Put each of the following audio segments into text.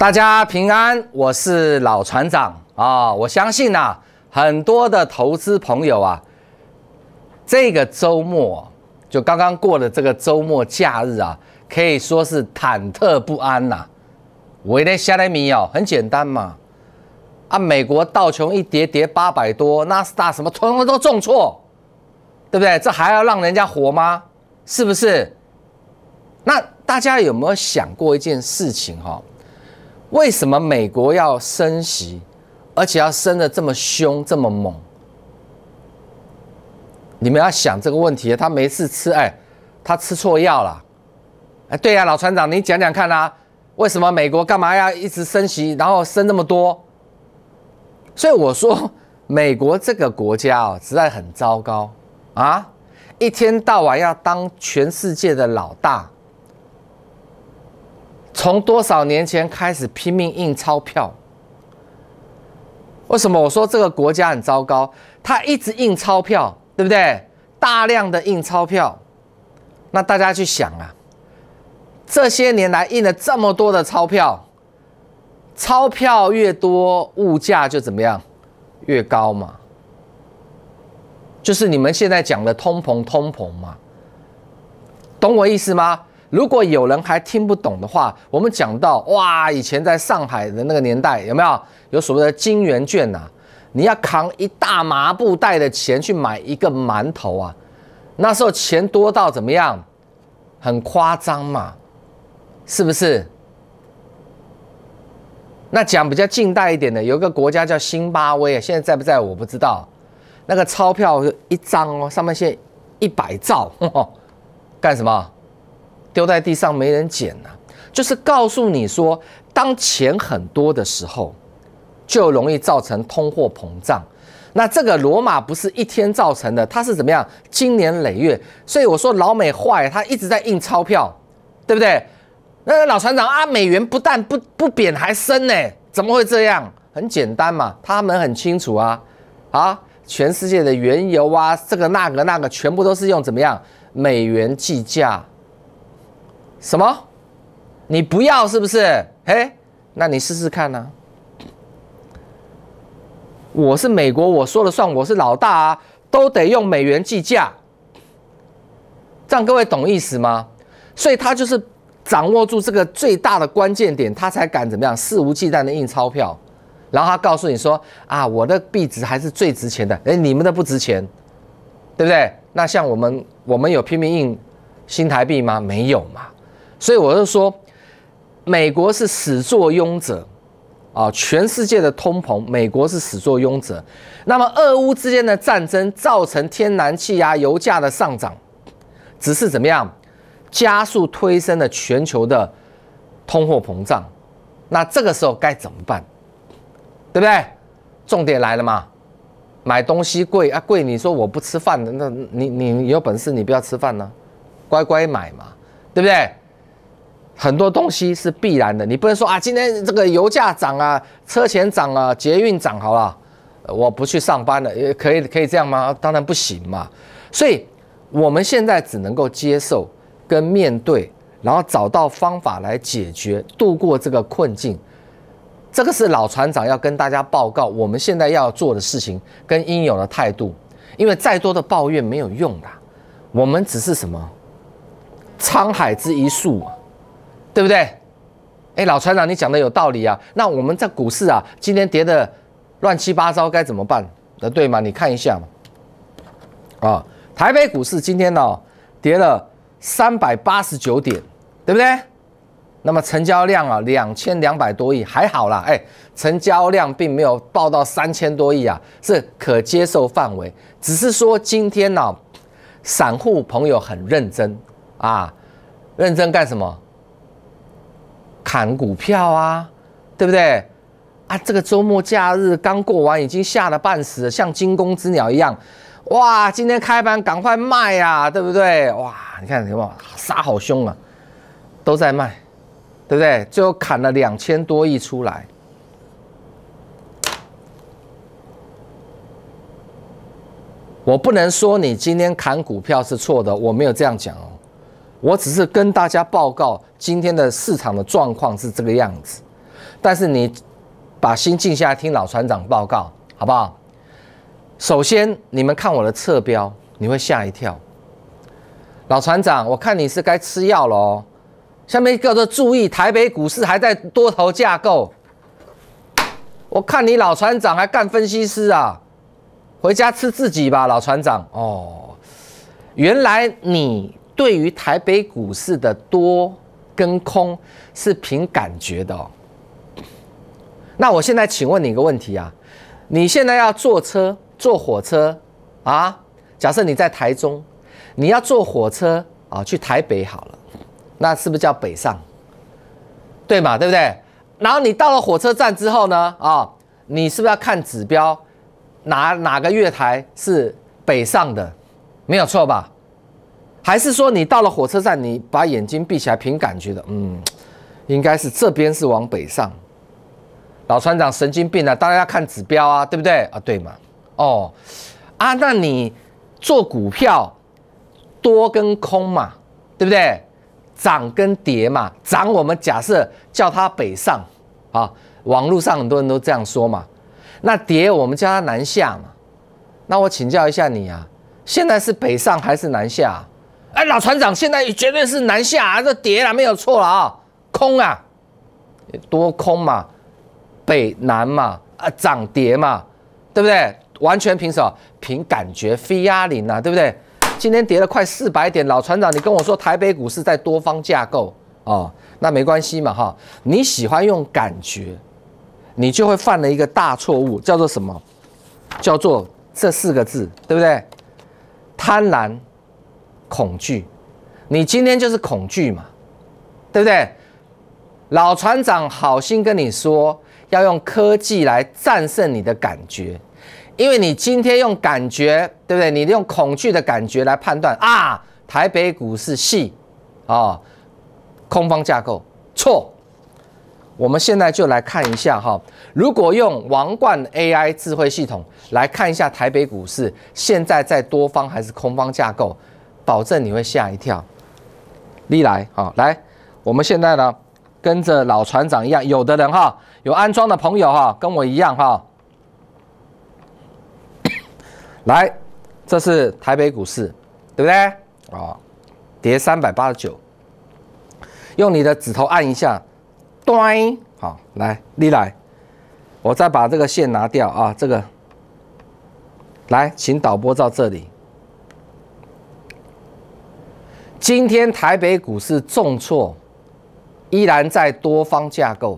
大家平安，我是老船长啊！我相信啊，很多的投资朋友啊，这个周末就刚刚过的这个周末假日啊，可以说是忐忑不安呐。为了下来米哦，很简单嘛，啊，美国道琼一跌800多，纳斯达什么统统都重挫，对不对？这还要让人家活吗？是不是？那大家有没有想过一件事情哈？为什么美国要升息，而且要升得这么凶、这么猛？你们要想这个问题，他没事吃，他吃错药了。对呀，老船长，你讲讲看啊，为什么美国干嘛要一直升息，然后升那么多？所以我说，美国这个国家哦，实在很糟糕啊！一天到晚要当全世界的老大。从多少年前开始拼命印钞票？为什么我说这个国家很糟糕？他一直印钞票，对不对？大量的印钞票。那大家去想啊，这些年来印了这么多的钞票，钞票越多，物价就怎么样？越高嘛。就是你们现在讲的通膨嘛，懂我意思吗？如果有人还听不懂的话，我们讲到哇，以前在上海的那个年代，有没有有所谓的金元券呐？你要扛一大麻布袋的钱去买一个馒头啊，那时候钱多到怎么样？很夸张嘛，是不是？那讲比较近代一点的，有一个国家叫辛巴威，现在在不在我不知道。那个钞票一张哦，上面写100兆，干什么？丢在地上没人捡啊，就是告诉你说，当钱很多的时候，就容易造成通货膨胀。那这个罗马不是一天造成的，它是怎么样？经年累月。所以我说老美坏，他一直在印钞票，对不对？那老船长啊，美元不但不贬还升呢，怎么会这样？很简单嘛，他们很清楚啊，全世界的原油啊，这个那个，全部都是用怎么样美元计价。什么？你不要是不是？那你试试看呢？我是美国，我说了算，我是老大啊，都得用美元计价。这样各位懂意思吗？所以他就是掌握住这个最大的关键点，他才敢怎么样肆无忌惮的印钞票。然后他告诉你说啊，我的币值还是最值钱的，你们的不值钱，对不对？那像我们有拼命印新台币吗？没有嘛。所以我就说，美国是始作俑者啊，全世界的通膨，美国是始作俑者。那么俄乌之间的战争造成天然气啊、油价的上涨，只是怎么样加速推升了全球的通货膨胀。那这个时候该怎么办？对不对？重点来了嘛，买东西贵啊，贵！你说我不吃饭的，那你有本事你不要吃饭呢，乖乖买嘛，对不对？很多东西是必然的，你不能说啊，今天这个油价涨啊，车钱涨啊，捷运涨好了，我不去上班了，可以这样吗？当然不行嘛。所以我们现在只能够接受跟面对，然后找到方法来解决，度过这个困境。这个是老船长要跟大家报告，我们现在要做的事情跟应有的态度。因为再多的抱怨没有用的，我们只是什么沧海之一粟嘛。对不对？老船长，你讲的有道理啊。那我们在股市啊，今天跌的乱七八糟，该怎么办？对吗？你看一下嘛。台北股市今天呢，跌了389点，对不对？那么成交量啊，2200多亿，还好啦。成交量并没有爆到3000多亿啊，是可接受范围。只是说今天呢，散户朋友很认真啊，认真干什么？砍股票啊，对不对？啊，这个周末假日刚过完，已经吓得半死了，像惊弓之鸟一样。哇，今天开盘赶快卖啊，对不对？哇，你看有没有杀好凶啊，都在卖，对不对？最后砍了2000多亿出来。我不能说你今天砍股票是错的，我没有这样讲哦。我只是跟大家报告今天的市场的状况是这个样子。但是你把心静下来听老船长报告，好不好？首先，你们看我的侧标，你会吓一跳。老船长，我看你是该吃药了哦。下面叫做注意，台北股市还在多头架构。我看你老船长还干分析师啊，回家吃自己吧，老船长。哦，原来你对于台北股市的多跟空是凭感觉的哦。那我现在请问你一个问题啊，你现在要坐火车啊？假设你在台中，你要坐火车啊去台北好了，那是不是叫北上？对嘛，对不对？然后你到了火车站之后呢，你是不是要看指标，哪个月台是北上的？没有错吧？还是说你到了火车站，你把眼睛闭起来凭感觉的，应该是这边是往北上。老船长神经病啊，当然要看指标啊，对不对啊？对嘛？那你做股票多跟空嘛，对不对？涨跟跌嘛，涨我们假设叫它北上啊，网络上很多人都这样说嘛。那跌我们叫它南下嘛。那我请教一下你啊，现在是北上还是南下？老船长，现在绝对是南下啊，这跌了没有错了啊，空啊，多空嘛，北南嘛，涨跌嘛，对不对？完全凭什么？凭感觉 feeling 啊，对不对？今天跌了快400点，老船长，你跟我说台北股市在多方架构那没关系嘛哈。你喜欢用感觉，你就会犯了一个大错误，叫做什么？叫做这4个字，对不对？贪婪、恐惧。你今天就是恐惧嘛，对不对？老船长好心跟你说，要用科技来战胜你的感觉。因为你今天用感觉，对不对？你用恐惧的感觉来判断台北股市系空方架构，错。我们现在就来看一下如果用王冠 AI 智慧系统来看一下台北股市现在在多方还是空方架构，保证你会吓一跳。历来来，我们现在呢跟着老船长一样，有的人有安装的朋友跟我一样来，这是台北股市，对不对？跌389，用你的指头按一下，端，好，来，你来，我再把这个线拿掉这个，来，请导播到这里。今天台北股市重挫，依然在多方架构，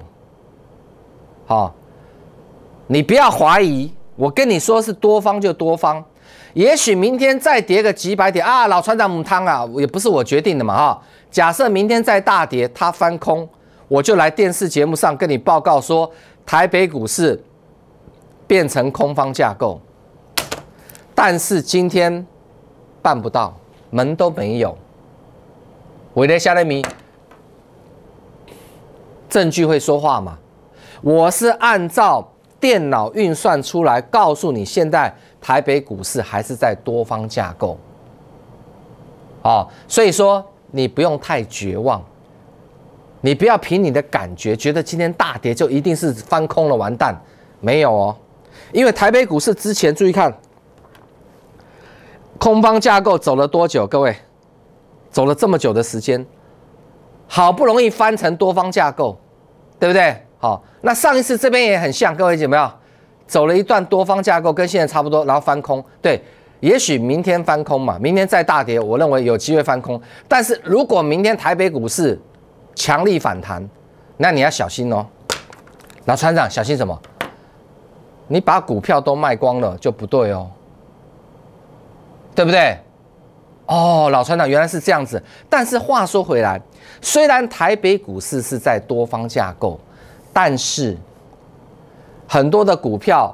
你不要怀疑。我跟你说是多方就多方，也许明天再跌个几百点老船长母汤也不是我决定的嘛假设明天再大跌，它翻空，我就来电视节目上跟你报告说，台北股市变成空方架构。但是今天办不到，门都没有。我在下面迷，证据会说话嘛？我是按照电脑运算出来，告诉你现在台北股市还是在多方架构，所以说你不用太绝望，你不要凭你的感觉觉得今天大跌就一定是翻空了，完蛋，没有因为台北股市之前注意看，空方架构走了多久？各位，走了这么久的时间，好不容易翻成多方架构，对不对？那上一次这边也很像，各位有没有？走了一段多方架构，跟现在差不多，然后翻空。对，也许明天翻空嘛，明天再大跌，我认为有机会翻空。但是如果明天台北股市强力反弹，那你要小心哦。老船长，小心什么？你把股票都卖光了就不对哦，对不对？老船长原来是这样子。但是话说回来，虽然台北股市是在多方架构，但是很多的股票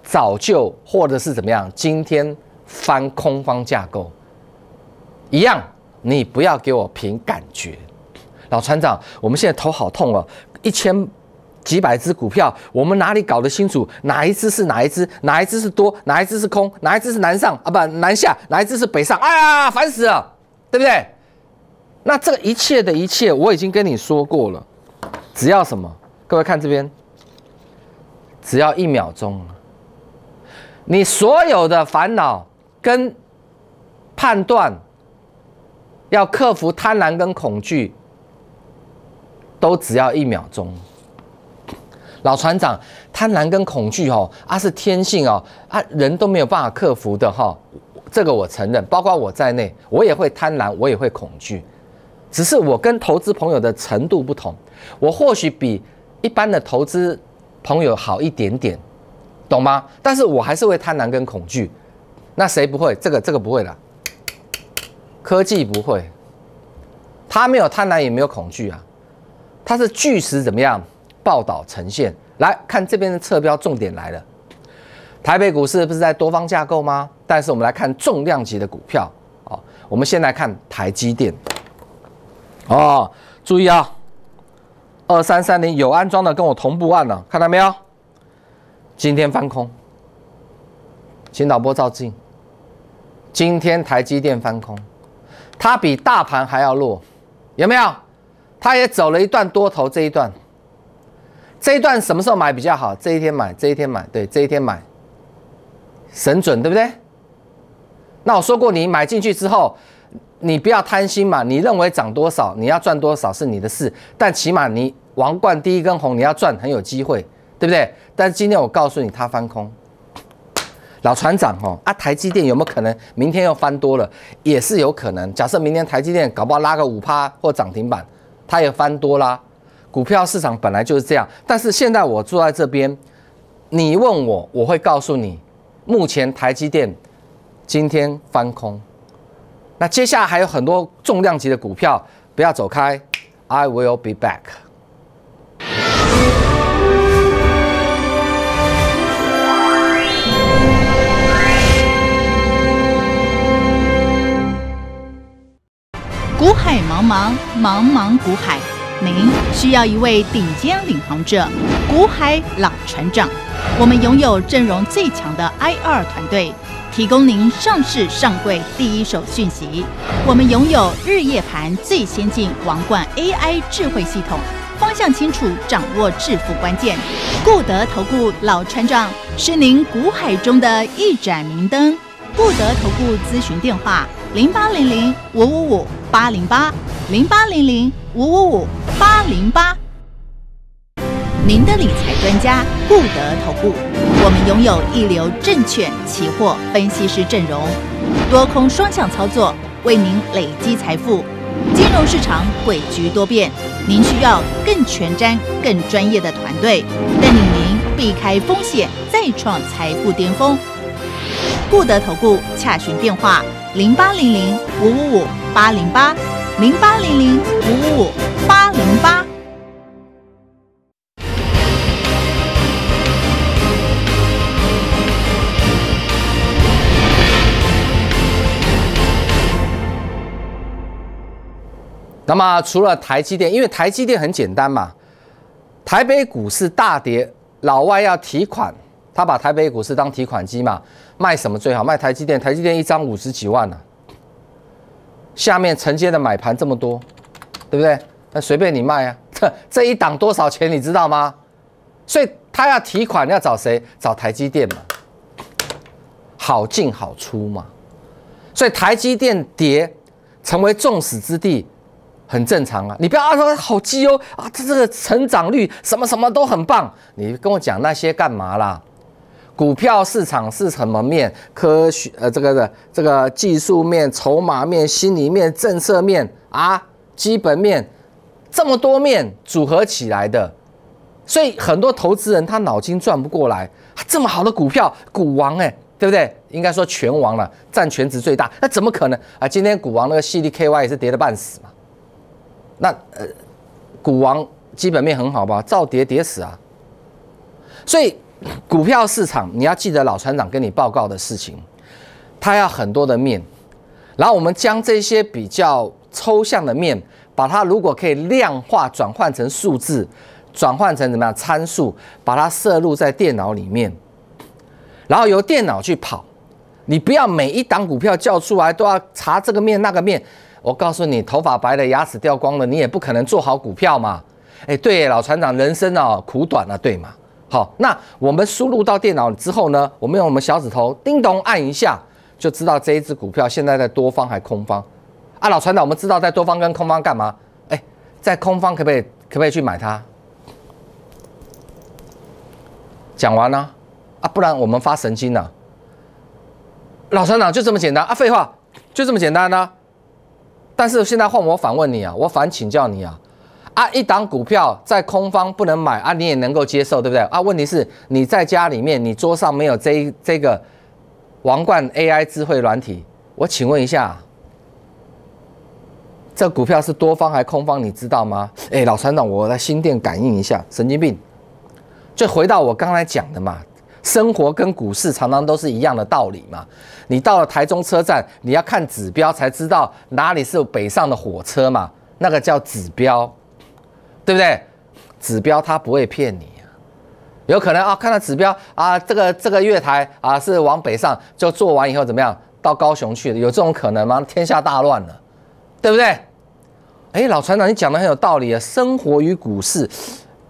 早就或者是怎么样，今天翻空方架构一样，你不要给我凭感觉。老船长，我们现在头好痛哦，1000几百只股票，我们哪里搞得清楚哪一只是哪一只，哪一只是多，哪一只是空，哪一只是南上不南下，哪一只是北上？哎呀，烦死了，对不对？那这一切的一切，我已经跟你说过了，只要什么？各位看这边，只要1秒钟，你所有的烦恼跟判断，要克服贪婪跟恐惧，都只要1秒钟。老船长，贪婪跟恐惧是天性人都没有办法克服的这个我承认，包括我在内，我也会贪婪，我也会恐惧，只是我跟投资朋友的程度不同，我或许比一般的投资朋友好一点点，懂吗？但是我还是会贪婪跟恐惧。那谁不会？这个不会啦，科技不会，他没有贪婪也没有恐惧啊，他是据实怎么样报道呈现。来看这边的侧标，重点来了。台北股市不是在多方架构吗？但是我们来看重量级的股票我们先来看台积电注意2330有安装的跟我同步按了，看到没有？今天翻空，请导播照镜。今天台积电翻空，它比大盘还要弱，有没有？它也走了一段多头，这一段什么时候买比较好？这一天买，对，这一天买，神准，对不对？那我说过，你买进去之后，你不要贪心嘛，你认为涨多少，你要赚多少是你的事，但起码你王冠第一根红，你要赚很有机会，对不对？但是今天我告诉你，它翻空。老船长台积电有没有可能明天又翻多了？也是有可能。假设明天台积电搞不好拉个5%或涨停板，它也翻多啦。股票市场本来就是这样。但是现在我坐在这边，你问我，我会告诉你，目前台积电今天翻空。那接下来还有很多重量级的股票，不要走开 ，I will be back。股海茫茫，茫茫股海，您需要一位顶尖领航者，股海老船长。我们拥有阵容最强的 IR 团队，提供您上市上柜第一手讯息。我们拥有日夜盘最先进王冠 AI 智慧系统，方向清楚，掌握致富关键。固德投顾老船长是您股海中的一盏明灯。固德投顾咨询电话：0800-555-808，0800-555-808。您的理财专家固德投顾，我们拥有一流证券期货分析师阵容，多空双向操作，为您累积财富。金融市场诡谲多变，您需要更全瞻、更专业的团队，带领您避开风险，再创财富巅峰。固德投顾洽询电话：0800-555-808，0800-555-808。那么除了台积电，因为台积电很简单嘛，台北股市大跌，老外要提款，他把台北股市当提款机嘛，卖什么最好？卖台积电，台积电一张50几万啊，下面承接的买盘这么多，对不对？那随便你卖啊，这一档多少钱你知道吗？所以他要提款要找谁？找台积电嘛，好进好出嘛，所以台积电跌成为众矢之的。很正常啊，你不要说好绩优啊，这个成长率什么什么都很棒，你跟我讲那些干嘛啦？股票市场是什么面？科学这个技术面、筹码面、心理面、政策面啊，基本面这么多面组合起来的，所以很多投资人他脑筋转不过来，这么好的股票，股王对不对？应该说全王了，占全值最大，那怎么可能啊？今天股王那个CDKY也是跌得半死嘛。那股王基本面很好吧？照跌跌死啊！所以股票市场你要记得老船长跟你报告的事情，它要很多的面，然后我们将这些比较抽象的面，把它如果可以量化转换成数字，转换成怎么样参数，把它摄入在电脑里面，然后由电脑去跑。你不要每一档股票叫出来都要查这个面那个面。我告诉你，头发白的、牙齿掉光了，你也不可能做好股票嘛。哎，对，老船长，人生啊苦短啊，对吗？好，那我们输入到电脑之后呢，我们用我们小指头叮咚按一下，就知道这一只股票现在在多方还空方。啊，老船长，我们知道在多方跟空方干嘛？哎，在空方可不可以去买它？讲完了啊，不然我们发神经了。老船长就这么简单啊，废话就这么简单啊。但是现在换我反问你啊，我反请教你啊。啊，一档股票在空方不能买啊，你也能够接受，对不对？啊，问题是你在家里面，你桌上没有这个王冠 AI 智慧软体，我请问一下，这股票是多方还空方，你知道吗？哎，老船长，我来心电感应一下，神经病。就回到我刚才讲的嘛，生活跟股市常常都是一样的道理嘛。你到了台中车站，你要看指标才知道哪里是北上的火车嘛，那个叫指标。对不对？指标它不会骗你啊，有可能啊，看到指标啊，这个月台啊是往北上，就做完以后怎么样？到高雄去了，有这种可能吗？天下大乱了，对不对？哎，老船长，你讲的很有道理啊，生活与股市，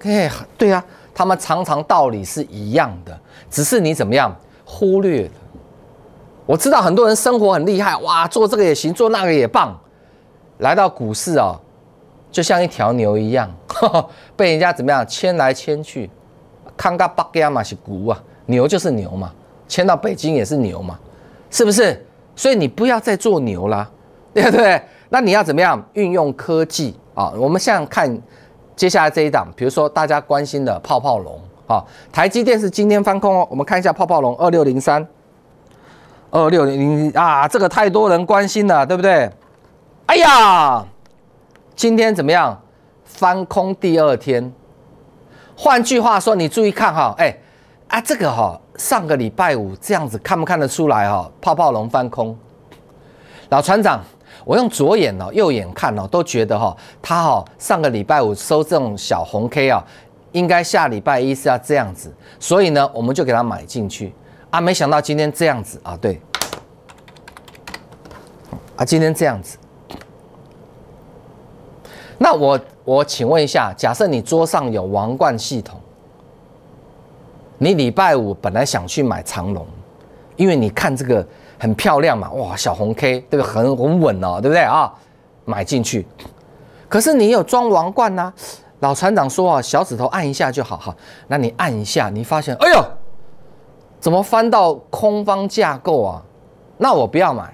哎，对啊，他们常常道理是一样的，只是你怎么样忽略了。我知道很多人生活很厉害，哇，做这个也行，做那个也棒，来到股市啊。就像一条牛一样，被人家怎么样牵来牵去，看个北京嘛是牛啊，牛就是牛嘛，牵到北京也是牛嘛，是不是？所以你不要再做牛啦，对不对？那你要怎么样运用科技啊？我们现在看接下来这一档，比如说大家关心的泡泡龙啊，台积电是今天翻空哦，我们看一下泡泡龙2603，2600啊，这个太多人关心了，对不对？哎呀！今天怎么样？翻空第二天。换句话说，你注意看哈，哎啊，这个哈，上个礼拜五这样子看不看得出来哈？泡泡龙翻空。老船长，我用左眼哦、右眼看哦，都觉得哈，它哈上个礼拜五收这种小红 K 啊，应该下礼拜一是要这样子，所以呢，我们就给它买进去啊。没想到今天这样子啊，对，啊，今天这样子。那我请问一下，假设你桌上有王冠系统，你礼拜五本来想去买长荣，因为你看这个很漂亮嘛，哇，小红 K 对不对？很稳哦，对不对啊？买进去，可是你有装王冠啊，老船长说啊，小指头按一下就好哈。那你按一下，你发现，哎呦，怎么翻到空方架构啊？那我不要买。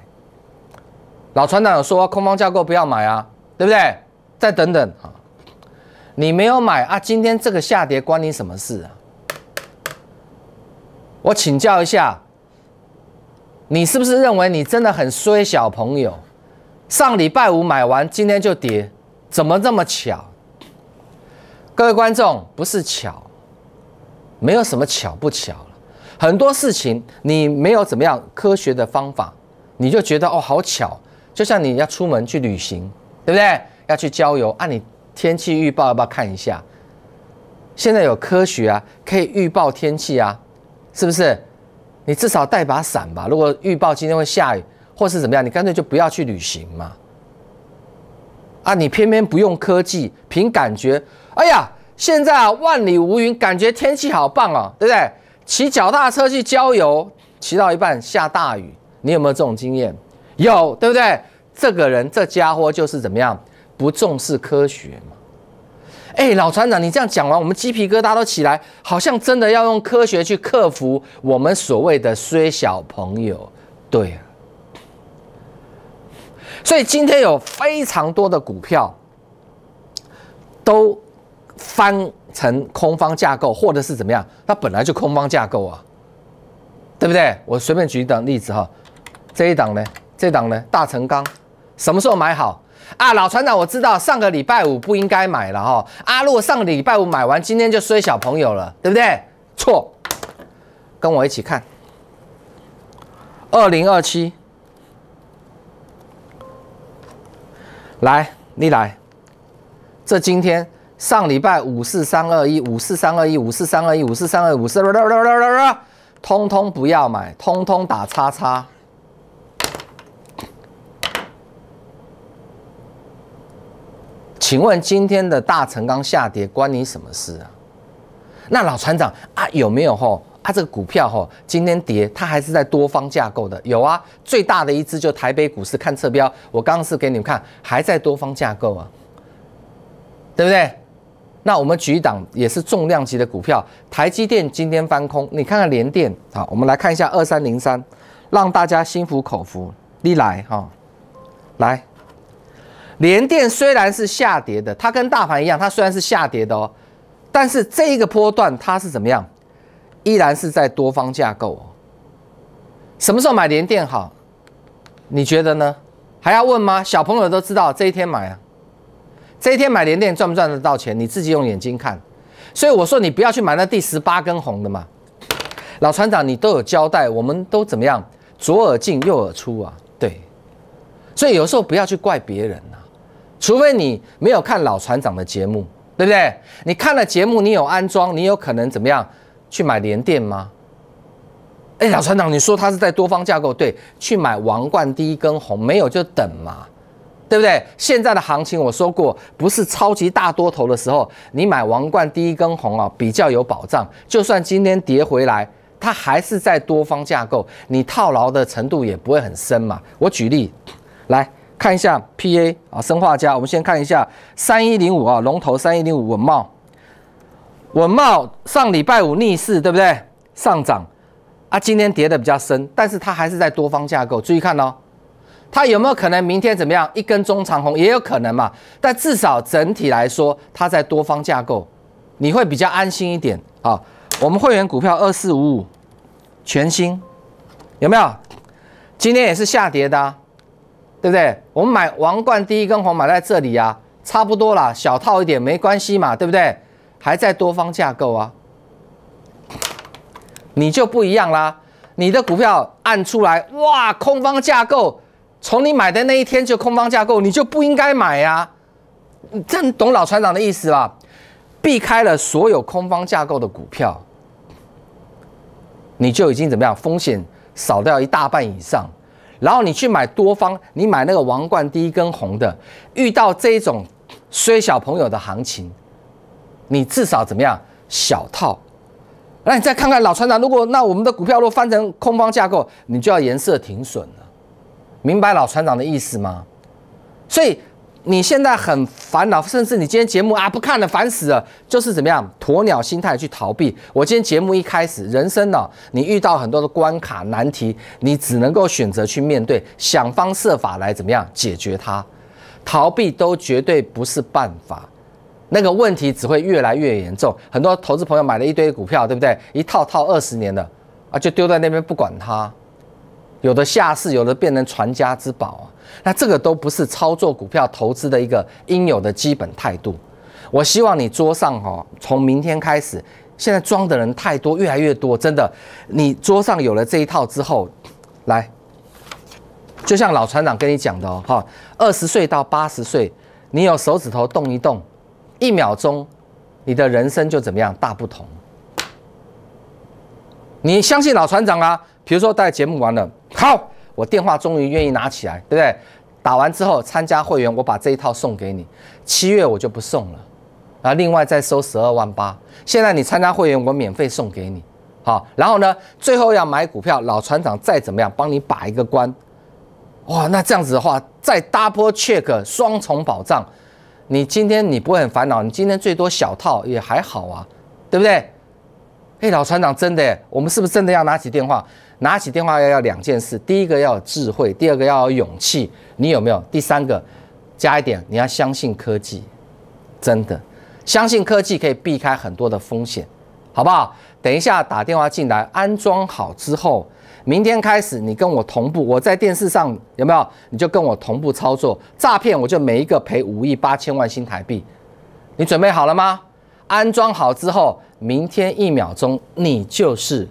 老船长有说空方架构不要买啊，对不对？再等等啊，你没有买啊？今天这个下跌关你什么事啊？我请教一下，你是不是认为你真的很衰小朋友？上礼拜五买完，今天就跌，怎么这么巧？各位观众，不是巧，没有什么巧不巧了。很多事情你没有怎么样科学的方法，你就觉得哦好巧，就像你要出门去旅行，对不对？要去郊游，按你天气预报要不要看一下？现在有科学啊，可以预报天气啊，是不是？你至少带把伞吧。如果预报今天会下雨，或是怎么样，你干脆就不要去旅行嘛。啊，你偏偏不用科技，凭感觉。哎呀，现在啊万里无云，感觉天气好棒哦，对不对？骑脚踏车去郊游，骑到一半下大雨，你有没有这种经验？有，对不对？这个人，这家伙就是怎么样？不重视科学嘛？哎，老船长，你这样讲完，我们鸡皮疙瘩都起来，好像真的要用科学去克服我们所谓的衰小朋友。对啊，所以今天有非常多的股票都翻成空方架构，或者是怎么样？它本来就空方架构啊，对不对？我随便举一档例子哈，这一档呢，大成钢，什么时候买好？啊，老船长，我知道上个礼拜五不应该买了哈。啊，如果上个礼拜五买完，今天就衰小朋友了，对不对？错，跟我一起看。2027，来，你来。这今天上礼拜54321，通通不要买，通通打叉叉。请问今天的大成钢下跌关你什么事啊？那老船长啊，有没有这个股票今天跌，它还是在多方架构的？有啊，最大的一只就台北股市，看侧标，我刚刚是给你们看，还在多方架构啊，对不对？那我们举一档也是重量级的股票，台积电今天翻空，你看看联电，好，我们来看一下2303，让大家心服口服。你来来，联电虽然是下跌的，它跟大盘一样，它虽然是下跌的但是这一个波段它是怎么样？依然是在多方架构什么时候买联电好？你觉得呢？还要问吗？小朋友都知道这一天买啊，这一天买联电赚不赚得到钱？你自己用眼睛看。所以我说你不要去买那第18根红的嘛。老船长，你都有交代，我们都怎么样？左耳进右耳出啊，对。所以有时候不要去怪别人啊，除非你没有看老船长的节目，对不对？你看了节目，你有安装，你有可能怎么样？去买联电吗？老船长，你说他是在多方架构，对，去买王冠第一根红，没有就等嘛，对不对？现在的行情我说过，不是超级大多头的时候，你买王冠第一根红比较有保障。就算今天跌回来，它还是在多方架构，你套牢的程度也不会很深嘛。我举例来看一下 PA 生化家，我们先看一下3105龙头3105稳懋上礼拜五逆势，对不对？上涨今天跌的比较深，但是它还是在多方架构。注意看它有没有可能明天怎么样？一根中长红也有可能嘛，但至少整体来说，它在多方架构，你会比较安心一点我们会员股票2455全新有没有？今天也是下跌的对不对？我们买王冠第一根红买在这里差不多啦，小套一点没关系嘛，对不对？还在多方架构你就不一样啦。你的股票按出来，哇，空方架构，从你买的那一天就空方架构，你就不应该买你这样懂老船长的意思吧？避开了所有空方架构的股票，你就已经怎么样？风险少掉一大半以上。然后你去买多方，你买那个王冠第一根红的，遇到这种衰小朋友的行情，你至少怎么样？小套。那你再看看老船长，那我们的股票如果翻成空方架构，你就要颜色停损了。明白老船长的意思吗？所以你现在很烦恼，甚至你今天节目不看了，烦死了，就是怎么样鸵鸟心态去逃避。我今天节目一开始，人生你遇到很多的关卡难题，你只能够选择去面对，想方设法来怎么样解决它。逃避都绝对不是办法。那个问题只会越来越严重。很多投资朋友买了一堆股票，对不对？一套20年了就丢在那边不管它，有的下市，有的变成传家之宝那这个都不是操作股票投资的一个应有的基本态度。我希望你桌上从明天开始，现在装的人太多，越来越多，真的，你桌上有了这一套之后，来，就像老船长跟你讲的20岁到80岁，你有手指头动一动。1秒钟，你的人生就怎么样大不同？你相信老船长比如说带节目完了，好，我电话终于愿意拿起来，对不对？打完之后参加会员，我把这一套送给你。7月我就不送了，另外再收12万8。现在你参加会员，我免费送给你。好，然后呢，最后要买股票，老船长再怎么样帮你把一个关。哇，那这样子的话，再 double check 双重保障。你今天你不会很烦恼，你今天最多小套也还好对不对？老船长真的我们是不是真的要拿起电话？拿起电话要2件事，第一个要有智慧，第二个要有勇气，你有没有？第三个加一点，你要相信科技，真的相信科技可以避开很多的风险，好不好？等一下打电话进来，安装好之后，明天开始你跟我同步，我在电视上有没有？你就跟我同步操作，诈骗我就每一个赔5亿8千万新台币，你准备好了吗？安装好之后，明天1秒钟你就是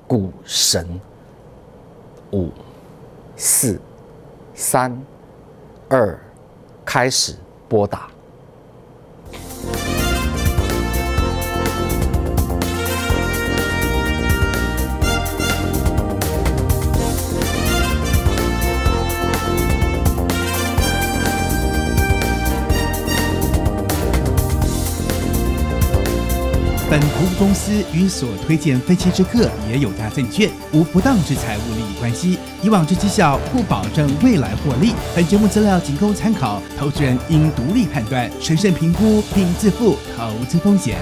股神。5、4、3、2，开始拨打。本服务公司与所推荐分期之客也有价证券无不当之财务利益关系，以往之绩效不保证未来获利。本节目资料仅供参考，投资人应独立判断、审慎评估并自负投资风险。